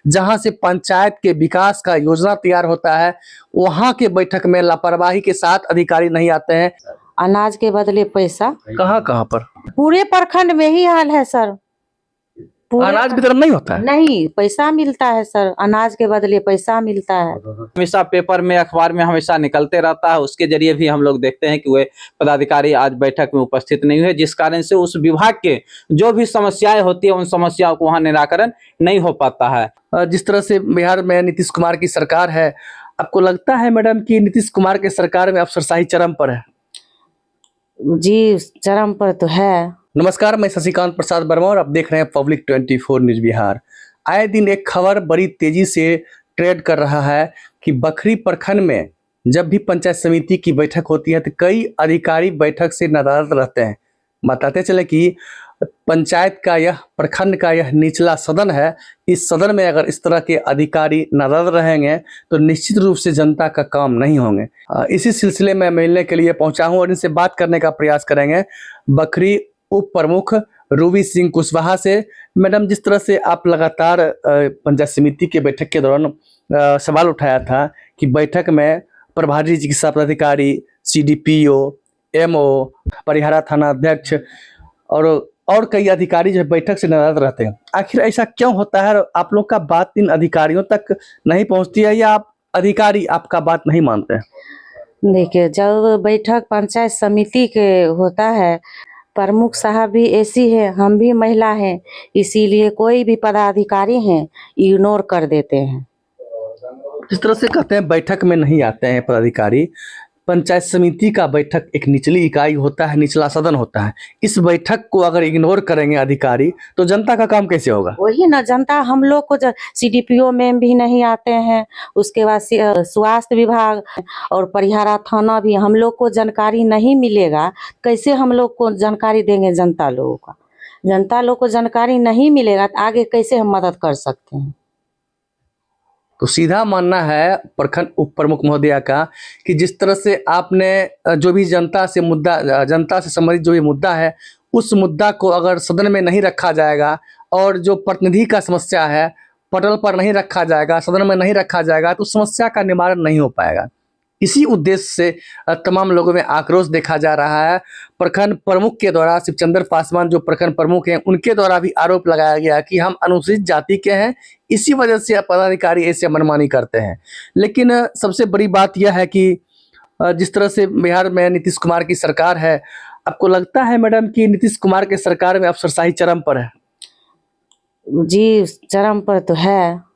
जहां से पंचायत के विकास का योजना तैयार होता है, वहां के बैठक में लापरवाही के साथ अधिकारी नहीं आते हैं। अनाज के बदले पैसा कहां कहां पर पूरे प्रखंड में ही हाल है सर। अनाज वितरण नहीं होता है? नहीं, पैसा मिलता है सर, अनाज के बदले पैसा मिलता है। हमेशा पेपर में, अखबार में हमेशा निकलते रहता है, उसके जरिए भी हम लोग देखते हैं कि वे पदाधिकारी आज बैठक में उपस्थित नहीं हुए, जिस कारण से उस विभाग के जो भी समस्याएं होती है उन समस्याओं को वहां निराकरण नहीं हो पाता है। जिस तरह से बिहार में नीतीश कुमार की सरकार है, आपको लगता है मैडम कि नीतीश कुमार के सरकार में अफसरशाही चरम पर है? जी, चरम पर तो है। नमस्कार, मैं शशिकांत प्रसाद वर्मा और आप देख रहे हैं पब्लिक 24 न्यूज बिहार। आए दिन एक खबर बड़ी तेजी से ट्रेड कर रहा है कि बखरी प्रखंड में जब भी पंचायत समिति की बैठक होती है तो कई अधिकारी बैठक से नाराज रहते हैं। बताते चले कि पंचायत का यह, प्रखंड का यह निचला सदन है। इस सदन में अगर इस तरह के अधिकारी नाराज रहेंगे तो निश्चित रूप से जनता का काम नहीं होंगे। इसी सिलसिले में मिलने के लिए पहुंचा हूं और इनसे बात करने का प्रयास करेंगे बखरी उप प्रमुख रूबी सिंह कुशवाहा से। मैडम, जिस तरह से आप लगातार पंचायत समिति के बैठक के दौरान सवाल उठाया था कि बैठक में प्रभारी चिकित्सा पदाधिकारी, CDPO, MO, परिहारा थाना अध्यक्ष और कई अधिकारी जो है बैठक से नाराज रहते हैं, आखिर ऐसा क्यों होता है? आप लोग का बात इन अधिकारियों तक नहीं पहुंचती है या आप अधिकारी आपका बात नहीं मानते हैं? देखिए, जब बैठक पंचायत समिति के होता है, प्रमुख साहब भी ऐसी है, हम भी महिला हैं, इसीलिए कोई भी पदाधिकारी हैं इग्नोर कर देते हैं। जिस तरह से कहते हैं बैठक में नहीं आते हैं पदाधिकारी, पंचायत समिति का बैठक एक निचली इकाई होता है, निचला सदन होता है। इस बैठक को अगर इग्नोर करेंगे अधिकारी तो जनता का काम कैसे होगा? वही ना, जनता हम लोग को CDPO में भी नहीं आते हैं, उसके बाद स्वास्थ्य विभाग और परिहारा थाना भी, हम लोग को जानकारी नहीं मिलेगा। कैसे हम लोग को जानकारी देंगे? जनता लोगों का, जनता लोग को जानकारी नहीं मिलेगा तो आगे कैसे हम मदद कर सकते हैं? तो सीधा मानना है प्रखंड उप प्रमुख महोदया का कि जिस तरह से आपने जो भी जनता से संबंधित जो भी मुद्दा है, उस मुद्दा को अगर सदन में नहीं रखा जाएगा और जो प्रतिनिधि का समस्या है पटल पर नहीं रखा जाएगा, सदन में नहीं रखा जाएगा, तो समस्या का निवारण नहीं हो पाएगा। इसी उद्देश्य से तमाम लोगों में आक्रोश देखा जा रहा है। प्रखंड प्रमुख के द्वारा, शिवचंद्र पासवान जो प्रखंड प्रमुख हैं, उनके द्वारा भी आरोप लगाया गया कि हम अनुसूचित जाति के हैं, इसी वजह से पदाधिकारी ऐसे मनमानी करते हैं। लेकिन सबसे बड़ी बात यह है कि जिस तरह से बिहार में नीतीश कुमार की सरकार है, आपको लगता है मैडम कि नीतीश कुमार के सरकार में अफसरशाही चरम पर है? जी, चरम पर तो है,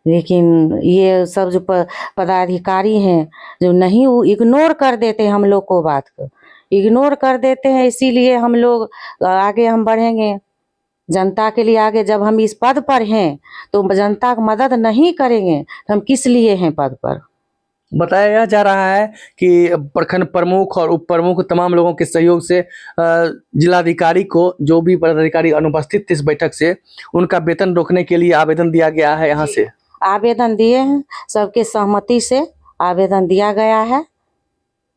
लेकिन ये सब जो पदाधिकारी हैं जो नहीं, वो इग्नोर कर देते हैं हम लोग को, बात को इग्नोर कर देते हैं। इसीलिए हम लोग आगे हम बढ़ेंगे जनता के लिए। आगे जब हम इस पद पर हैं तो जनता की मदद नहीं करेंगे तो हम किस लिए हैं पद पर? बताया जा रहा है कि प्रखंड प्रमुख और उप प्रमुख तमाम लोगों के सहयोग से जिलाधिकारी को, जो भी पदाधिकारी अनुपस्थित थे इस बैठक से, उनका वेतन रोकने के लिए आवेदन दिया गया है। यहाँ से आवेदन दिए हैं, सबके सहमति से आवेदन दिया गया है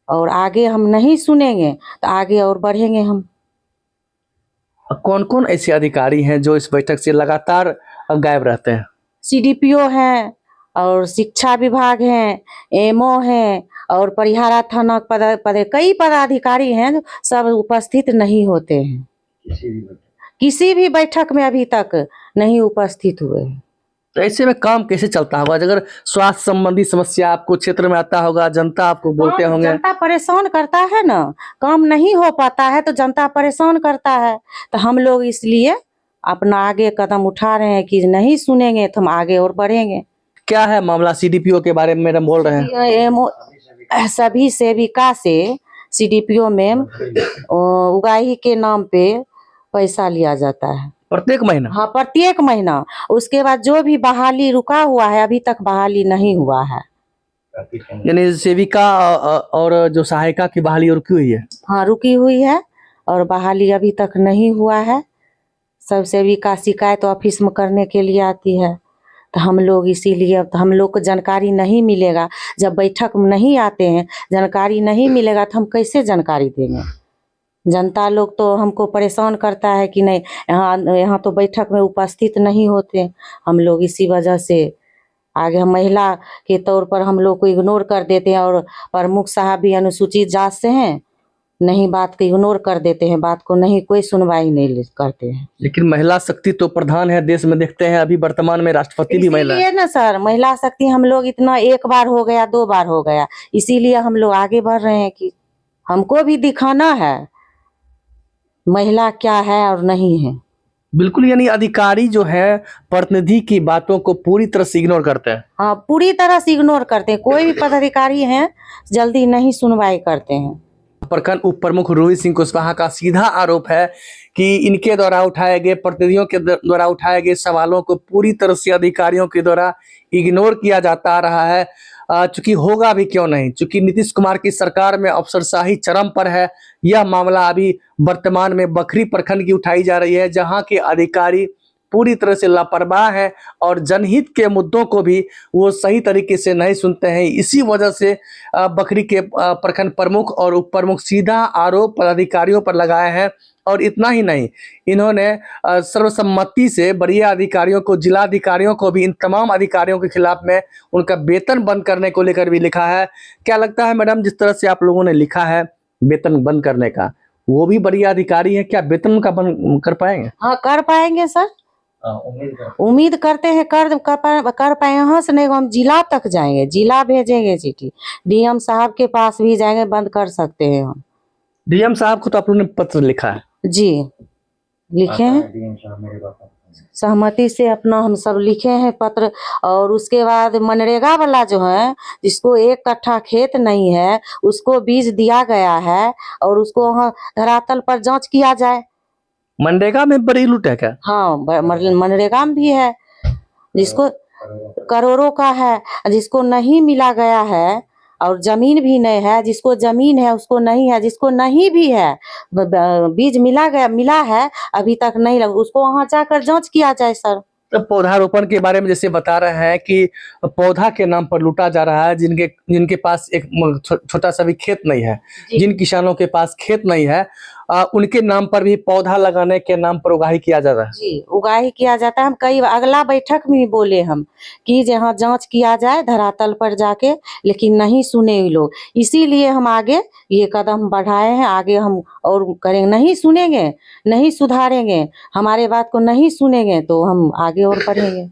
और आगे हम नहीं सुनेंगे तो आगे और बढ़ेंगे हम। कौन कौन ऐसे अधिकारी हैं जो इस बैठक से लगातार गायब रहते हैं? CDPO हैं और शिक्षा विभाग हैं, MO हैं और परिहारा थाना कई पदाधिकारी हैं जो सब उपस्थित नहीं होते हैं, किसी भी बैठक में अभी तक नहीं उपस्थित हुए हैं। तो ऐसे में काम कैसे चलता होगा? अगर स्वास्थ्य संबंधी समस्या आपको क्षेत्र में आता होगा, जनता आपको बोलते होंगे, जनता परेशान करता है ना, काम नहीं हो पाता है तो जनता परेशान करता है। तो हम लोग इसलिए अपना आगे कदम उठा रहे हैं कि नहीं सुनेंगे तो हम आगे और बढ़ेंगे। क्या है मामला? CDPO के बारे में मैडम बोल रहे हैं। MO सभी सेविका से CDPO में उगाही के नाम पे पैसा लिया जाता है प्रत्येक महीना? हाँ, प्रत्येक महीना। उसके बाद जो भी बहाली रुका हुआ है, अभी तक बहाली नहीं हुआ है। यानी सेविका और जो सहायिका की बहाली रुकी हुई है? हाँ, रुकी हुई है और बहाली अभी तक नहीं हुआ है। सब सेविका शिकायत ऑफिस में करने के लिए आती है तो हम लोग इसीलिए, अब हम लोग को जानकारी नहीं मिलेगा। जब बैठक में नहीं आते हैं, जानकारी नहीं मिलेगा तो हम कैसे जानकारी देंगे? जनता लोग तो हमको परेशान करता है कि नहीं, यहाँ यहाँ तो बैठक में उपस्थित नहीं होते हम लोग, इसी वजह से आगे हम महिला के तौर पर हम लोग को इग्नोर कर देते हैं। और प्रमुख साहब भी अनुसूचित जाति से हैं, नहीं बात को इग्नोर कर देते हैं, बात को नहीं कोई सुनवाई नहीं करते हैं। लेकिन महिला शक्ति तो प्रधान है देश में, देखते हैं अभी वर्तमान में राष्ट्रपति भी महिला है। इसीलिए ना सर, महिला शक्ति हम लोग इतना एक बार हो गया, 2 बार हो गया, इसीलिए हम लोग आगे बढ़ रहे हैं कि हमको भी दिखाना है महिला क्या है और नहीं है। बिल्कुल, यानी अधिकारी जो है प्रतिनिधि की बातों को पूरी तरह से इग्नोर करते हैं। हाँ, पूरी तरह से इग्नोर करते हैं। कोई भी पदाधिकारी हैं जल्दी नहीं सुनवाई करते हैं। प्रखंड उप प्रमुख रोहित सिंह कुशवाहा का सीधा आरोप है कि इनके द्वारा उठाए गए, प्रतिनिधियों के द्वारा उठाए गए सवालों को पूरी तरह से अधिकारियों के द्वारा इग्नोर किया जाता रहा है। चूंकि होगा भी क्यों नहीं, चूंकि नीतीश कुमार की सरकार में अफसरशाही चरम पर है। यह मामला अभी वर्तमान में बखरी प्रखंड की उठाई जा रही है, जहां के अधिकारी पूरी तरह से लापरवाह है और जनहित के मुद्दों को भी वो सही तरीके से नहीं सुनते हैं। इसी वजह से बखरी के प्रखंड प्रमुख और उप प्रमुख सीधा आरोप पदाधिकारियों पर लगाए हैं। और इतना ही नहीं, इन्होंने सर्वसम्मति से बड़े अधिकारियों को, जिला अधिकारियों को भी, इन तमाम अधिकारियों के खिलाफ में उनका वेतन बंद करने को लेकर भी लिखा है। क्या लगता है मैडम, जिस तरह से आप लोगों ने लिखा है वेतन बंद करने का, वो भी बड़े अधिकारी है, क्या वेतन उनका बंद कर पाएंगे? हाँ, कर पाएंगे सर, उम्मीद करते हैं कर पाए। यहाँ से नहीं, हम जिला तक जाएंगे, जिला भेजेंगे चिट्ठी, डीएम साहब के पास भी जाएंगे, बंद कर सकते हैं हम। डीएम साहब को तो आप लोगों ने पत्र लिखा है? जी, लिखे हैं, सहमति से अपना हम सब लिखे हैं पत्र। और उसके बाद मनरेगा वाला जो है, जिसको 1 कट्ठा खेत नहीं है, उसको बीज दिया गया है और उसको वहाँ धरातल पर जांच किया जाए। मनरेगा में बड़ी लूट है क्या? हाँ, मनरेगा में भी है, जिसको करोड़ों का है, जिसको नहीं मिला गया है, और जमीन भी नहीं है, जिसको जमीन है उसको नहीं है, जिसको नहीं भी है बीज मिला है अभी तक नहीं लगा, उसको वहां जाकर जांच किया जाए सर। तो पौधारोपण के बारे में जैसे बता रहे हैं कि पौधा के नाम पर लूटा जा रहा है, जिनके पास एक छोटा सा भी खेत नहीं है, जिन किसानों के पास खेत नहीं है, उनके नाम पर भी पौधा लगाने के नाम पर उगाही किया जाता है। जी, उगाही किया जाता है। हम कई अगला बैठक में भी बोले हम कि जहाँ जांच किया जाए धरातल पर जाके, लेकिन नहीं सुने ये लोग। इसीलिए हम आगे ये कदम बढ़ाए हैं, आगे हम और करेंगे। नहीं सुनेंगे, नहीं सुधारेंगे, हमारे बात को नहीं सुनेंगे तो हम आगे और बढ़ेंगे।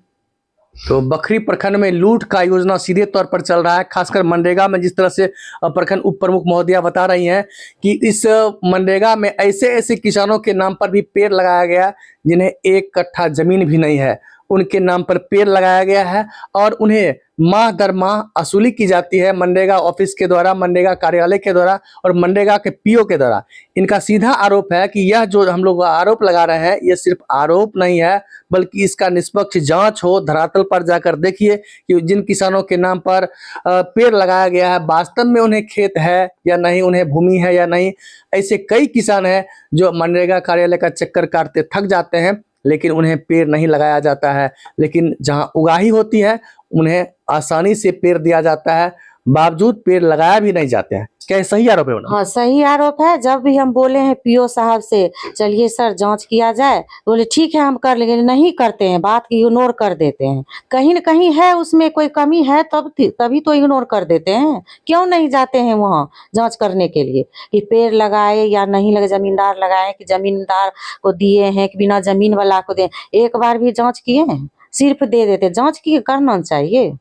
तो बखरी प्रखंड में लूट का योजना सीधे तौर पर चल रहा है, खासकर मनरेगा में। जिस तरह से प्रखंड उप प्रमुख महोदया बता रही हैं कि इस मनरेगा में ऐसे ऐसे किसानों के नाम पर भी पेड़ लगाया गया जिन्हें 1 कट्ठा जमीन भी नहीं है, उनके नाम पर पेड़ लगाया गया है और उन्हें माह दर माह वसूली की जाती है मनरेगा ऑफिस के द्वारा, मनरेगा कार्यालय के द्वारा और मनरेगा के पीओ के द्वारा। इनका सीधा आरोप है कि यह जो हम लोग आरोप लगा रहे हैं, यह सिर्फ आरोप नहीं है, बल्कि इसका निष्पक्ष जांच हो। धरातल पर जाकर देखिए कि जिन किसानों के नाम पर पेड़ लगाया गया है, वास्तव में उन्हें खेत है या नहीं, उन्हें भूमि है या नहीं। ऐसे कई किसान हैं जो मनरेगा कार्यालय का चक्कर काटते थक जाते हैं, लेकिन उन्हें पेड़ नहीं लगाया जाता है। लेकिन जहां उगाही होती है उन्हें आसानी से पेड़ दिया जाता है, बावजूद पेड़ लगाया भी नहीं जाते हैं। क्या ये सही आरोप है? हाँ, सही आरोप है। जब भी हम बोले हैं पीओ साहब से चलिए सर जांच किया जाए, बोले ठीक है हम कर लेंगे, नहीं करते हैं, बात की इग्नोर कर देते हैं। कहीं न कहीं है उसमें कोई कमी है तभी तो इग्नोर कर देते हैं। क्यों नहीं जाते हैं वहाँ जांच करने के लिए कि पेड़ लगाए या नहीं लगे, जमींदार लगाए कि जमींदार को दिए हैं कि बिना जमीन वाला को दिए। एक बार भी जांच किए हैं? सिर्फ दे देते। जांच की करना चाहिए।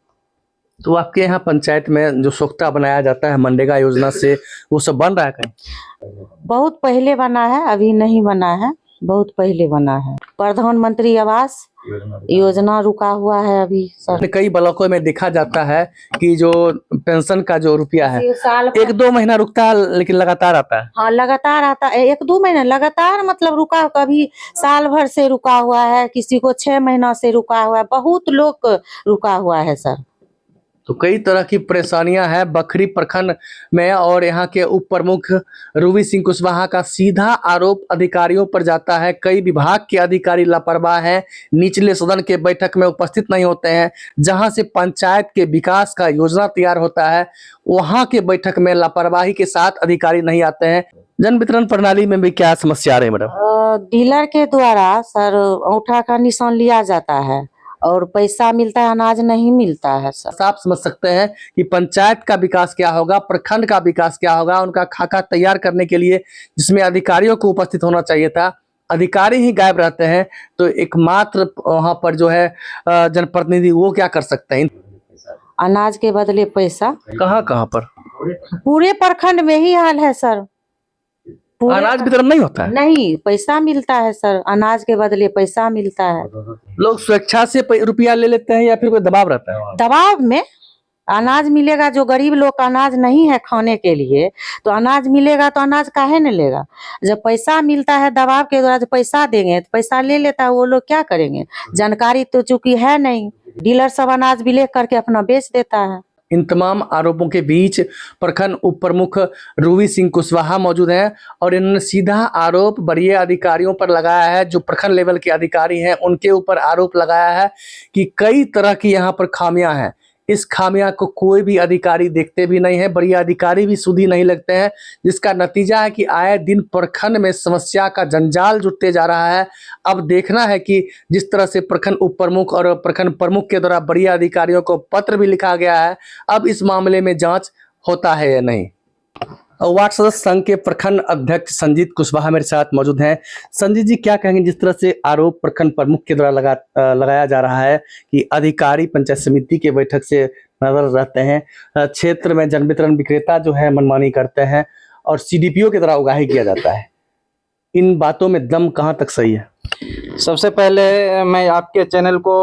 तो आपके यहाँ पंचायत में जो सोख्ता बनाया जाता है मनरेगा योजना से, वो सब बन रहा है कहीं? बहुत पहले बना है, अभी नहीं बना है, बहुत पहले बना है। प्रधानमंत्री आवास योजना रुका हुआ है अभी सर। कई ब्लॉकों में देखा जाता है कि जो पेंशन का जो रुपया है 1-2 महीना रुकता है, लेकिन लगातार आता है। हाँ, लगातार आता है। 1-2 महीना लगातार, मतलब रुका, कभी साल भर से रुका हुआ है, किसी को 6 महीना से रुका हुआ है, बहुत लोग रुका हुआ है सर। तो कई तरह की परेशानियां हैं बखरी प्रखंड में, और यहाँ के उप प्रमुख रोहित सिंह कुशवाहा का सीधा आरोप अधिकारियों पर जाता है। कई विभाग के अधिकारी लापरवाह हैं, निचले सदन के बैठक में उपस्थित नहीं होते हैं। जहां से पंचायत के विकास का योजना तैयार होता है, वहां के बैठक में लापरवाही के साथ अधिकारी नहीं आते हैं। जन वितरण प्रणाली में भी क्या समस्या आ रही है मैडम? डीलर के द्वारा सर अंगूठा का निशान लिया जाता है और पैसा मिलता है, अनाज नहीं मिलता है सर। आप समझ सकते हैं कि पंचायत का विकास क्या होगा, प्रखंड का विकास क्या होगा, उनका खाका तैयार करने के लिए जिसमें अधिकारियों को उपस्थित होना चाहिए था, अधिकारी ही गायब रहते हैं। तो एकमात्र वहां पर जो है जनप्रतिनिधि वो क्या कर सकते हैं? अनाज के बदले पैसा। कहाँ कहाँ पर पूरे प्रखंड में ही हाल है सर। पूरे अनाज वितरण नहीं होता है? नहीं, पैसा मिलता है सर, अनाज के बदले पैसा मिलता है। लोग स्वेच्छा से रुपया ले लेते हैं या फिर कोई दबाव रहता है? दबाव में अनाज मिलेगा, जो गरीब लोग का अनाज नहीं है खाने के लिए, तो अनाज मिलेगा तो अनाज काहे न लेगा। जब पैसा मिलता है दबाव के द्वारा, जब पैसा देंगे तो पैसा ले लेता है, वो लोग क्या करेंगे। जानकारी तो चूंकि है नहीं, डीलर सब अनाज भी ले करके अपना बेच देता है। इन तमाम आरोपों के बीच प्रखंड उप प्रमुख रूबी सिंह कुशवाहा मौजूद हैं और इन्होंने सीधा आरोप वरीय अधिकारियों पर लगाया है। जो प्रखंड लेवल के अधिकारी हैं उनके ऊपर आरोप लगाया है कि कई तरह की यहाँ पर खामियां हैं। इस खामियां को कोई भी अधिकारी देखते भी नहीं है, वरीय अधिकारी भी सुधी नहीं लगते हैं, जिसका नतीजा है कि आए दिन प्रखंड में समस्या का जंजाल जुटते जा रहा है। अब देखना है कि जिस तरह से प्रखंड उप प्रमुख और प्रखंड प्रमुख के द्वारा वरीय अधिकारियों को पत्र भी लिखा गया है, अब इस मामले में जांच होता है या नहीं। वार्ड सदस्य संघ के प्रखंड अध्यक्ष संजीत कुशवाहा मेरे साथ मौजूद हैं। संजीत जी, क्या कहेंगे जिस तरह से आरोप प्रखंड प्रमुख के द्वारा लगाया जा रहा है कि अधिकारी पंचायत समिति के बैठक से नजर रहते हैं, क्षेत्र में जन वितरण विक्रेता जो है मनमानी करते हैं और सीडीपीओ के द्वारा उगाही किया जाता है, इन बातों में दम कहाँ तक सही है? सबसे पहले मैं आपके चैनल को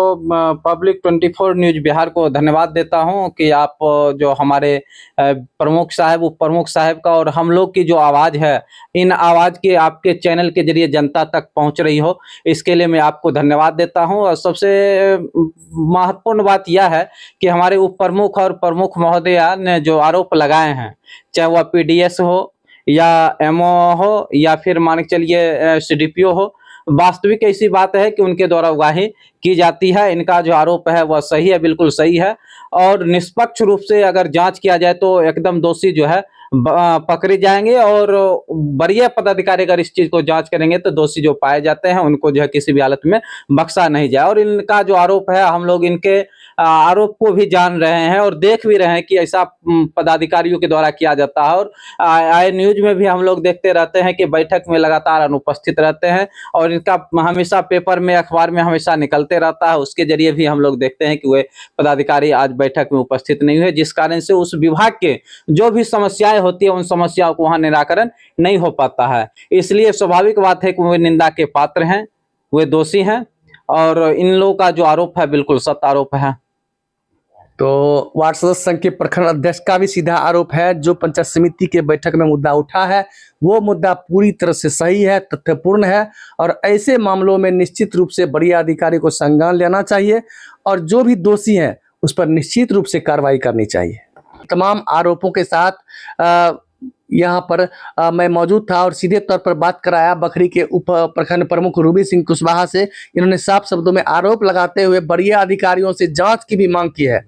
पब्लिक 24 न्यूज बिहार को धन्यवाद देता हूं कि आप जो हमारे प्रमुख साहब उप प्रमुख साहब का और हम लोग की जो आवाज़ है, इन आवाज़ के आपके चैनल के जरिए जनता तक पहुंच रही हो, इसके लिए मैं आपको धन्यवाद देता हूं। और सबसे महत्वपूर्ण बात यह है कि हमारे उप प्रमुख और प्रमुख महोदया ने जो आरोप लगाए हैं, चाहे वह पीडीएस हो या एमओ हो या फिर मान के चलिए सीडीपीओ हो, वास्तविक ऐसी बात है कि उनके द्वारा उगाही की जाती है। इनका जो आरोप है वह सही है, बिल्कुल सही है। और निष्पक्ष रूप से अगर जांच किया जाए तो एकदम दोषी जो है पकड़े जाएंगे और वरीय पदाधिकारी अगर इस चीज को जांच करेंगे तो दोषी जो पाए जाते हैं उनको जो है किसी भी हालत में बख्शा नहीं जाए। और इनका जो आरोप है, हम लोग इनके आरोप को भी जान रहे हैं और देख भी रहे हैं कि ऐसा पदाधिकारियों के द्वारा किया जाता है। और आए न्यूज में भी हम लोग देखते रहते हैं कि बैठक में लगातार अनुपस्थित रहते हैं और इनका हमेशा पेपर में अखबार में हमेशा निकलते रहता है। उसके जरिए भी हम लोग देखते हैं कि वे पदाधिकारी आज बैठक में उपस्थित नहीं हुए, जिस कारण से उस विभाग के जो भी समस्याएं होती है उन समस्याओं को वहां निराकरण नहीं हो पाता है। इसलिए स्वाभाविक बात है कि वे निंदा के पात्र हैं, वे दोषी हैं और इन लोगों का जो आरोप है बिल्कुल सत्य आरोप है। तो वार्ड सदस्य संघ के प्रखंड अध्यक्ष का भी सीधा आरोप है, जो पंचायत समिति के बैठक में मुद्दा उठा है वो मुद्दा पूरी तरह से सही है, तथ्यपूर्ण है और ऐसे मामलों में निश्चित रूप से वरीय अधिकारी को संज्ञान लेना चाहिए और जो भी दोषी हैं उस पर निश्चित रूप से कार्रवाई करनी चाहिए। तमाम आरोपों के साथ यहाँ पर मैं मौजूद था और सीधे तौर पर बात कराया बखरी के उप प्रखंड प्रमुख रूबी सिंह कुशवाहा से। इन्होंने साफ शब्दों में आरोप लगाते हुए वरीय अधिकारियों से जांच की भी मांग की है।